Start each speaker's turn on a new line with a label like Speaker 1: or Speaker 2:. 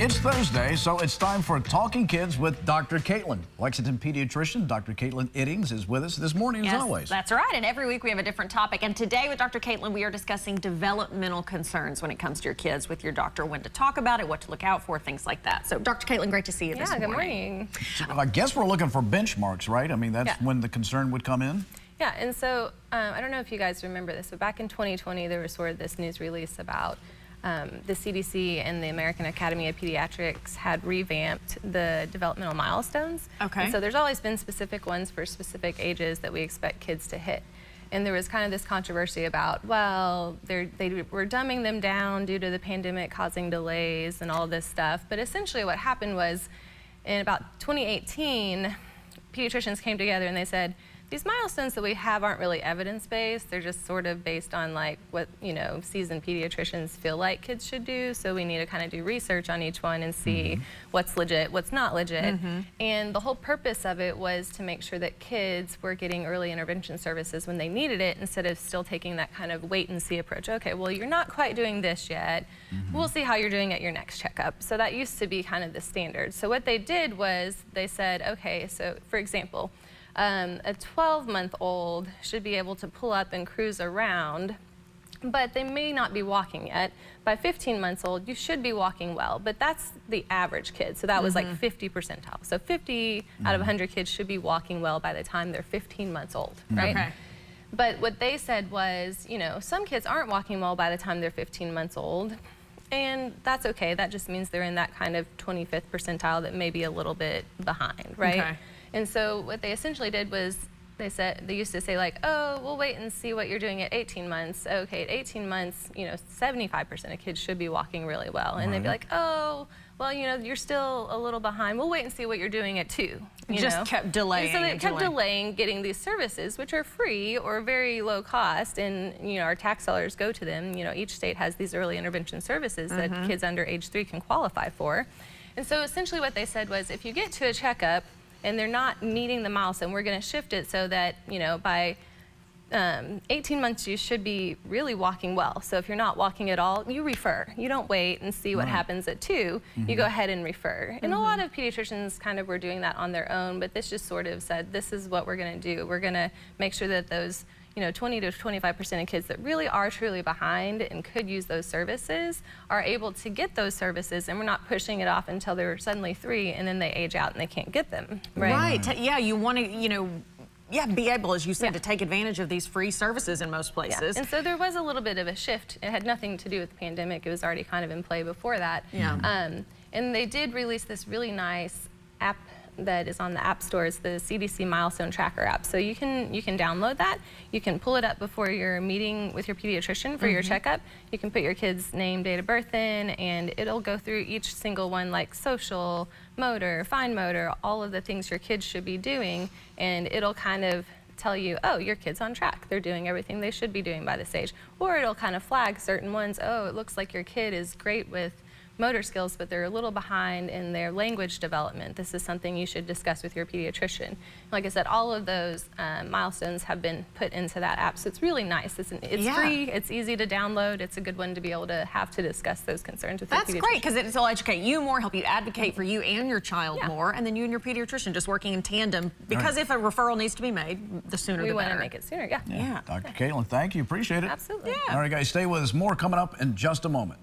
Speaker 1: It's Thursday, so it's time for Talking Kids with Dr. Caitlynn. Lexington pediatrician Dr. Caitlynn Iddings is with us this morning, as always.
Speaker 2: That's right, and every week we have a different topic. And today with Dr. Caitlynn, we are discussing developmental concerns when it comes to your kids with your doctor, when to talk about it, what to look out for, things like that. So, Dr. Caitlynn, great to see you this morning.
Speaker 3: Yeah, good morning.
Speaker 1: So I guess we're looking for benchmarks, right? I mean, that's when the concern would come in?
Speaker 3: Yeah, and so I don't know if you guys remember this, but back in 2020, there was sort of this news release about the CDC and the American Academy of Pediatrics had revamped the developmental milestones.
Speaker 2: Okay.
Speaker 3: And so there's always been specific ones for specific ages that we expect kids to hit. And there was kind of this controversy about, well, they were dumbing them down due to the pandemic causing delays and all this stuff. But essentially what happened was, in about 2018, pediatricians came together and they said, these milestones that we have aren't really evidence-based. They're just sort of based on like what, seasoned pediatricians feel like kids should do. So we need to kind of do research on each one and see what's legit, what's not legit. And the whole purpose of it was to make sure that kids were getting early intervention services when they needed it, instead of still taking that kind of wait and see approach. Okay, well, you're not quite doing this yet. We'll see how you're doing at your next checkup. So that used to be kind of the standard. So what they did was they said, okay, so for example, a 12-month-old should be able to pull up and cruise around, but they may not be walking yet. By 15 months old, you should be walking well, but that's the average kid. So that was like 50 percentile. So 50 out of 100 kids should be walking well by the time they're 15 months old, right? Okay. But what they said was, some kids aren't walking well by the time they're 15 months old, and that's okay. That just means they're in that kind of 25th percentile that may be a little bit behind, right? Okay. And so what they essentially did was they used to say like, oh, we'll wait and see what you're doing at 18 months. Okay, at 18 months, 75% of kids should be walking really well. And they'd be like, oh, well, you're still a little behind. We'll wait and see what you're doing at 2.
Speaker 2: Just kept delaying.
Speaker 3: And so they kept delaying getting these services, which are free or very low cost, and our tax dollars go to them. Each state has these early intervention services that kids under age 3 can qualify for. And so essentially what they said was, if you get to a checkup and they're not meeting the milestone, we're going to shift it so that, by 18 months you should be really walking well. So if you're not walking at all, you refer. You don't wait and see what happens at 2. You go ahead and refer. And a lot of pediatricians kind of were doing that on their own, but this just sort of said, this is what we're going to do. We're going to make sure that those 20 to 25% of kids that really are truly behind and could use those services are able to get those services, and we're not pushing it off until they're suddenly 3 and then they age out and they can't get them.
Speaker 2: Right. Yeah, you want to, be able, as you said, to take advantage of these free services in most places.
Speaker 3: And so there was a little bit of a shift. It had nothing to do with the pandemic. It was already kind of in play before that. And they did release this really nice app that is on the app stores, the CDC Milestone Tracker app. So you can download that. You can pull it up before your meeting with your pediatrician for your checkup. You can put your kid's name, date of birth in, and it'll go through each single one, like social, motor, fine motor, all of the things your kids should be doing, and it'll kind of tell you, oh, your kid's on track. They're doing everything they should be doing by this age. Or it'll kind of flag certain ones. Oh, it looks like your kid is great with motor skills, but they're a little behind in their language development. This is something you should discuss with your pediatrician. Like I said, all of those milestones have been put into that app, so it's really nice. It's free, it's easy to download, it's a good one to be able to have to discuss those concerns with your pediatrician.
Speaker 2: That's great, because it'll educate you more, help you advocate for you and your child more, and then you and your pediatrician just working in tandem, because if a referral needs to be made, the sooner the better.
Speaker 3: We want to make it sooner,
Speaker 1: Dr. Caitlynn, thank you, appreciate it.
Speaker 3: Absolutely.
Speaker 1: All right, guys, stay with us. More coming up in just a moment.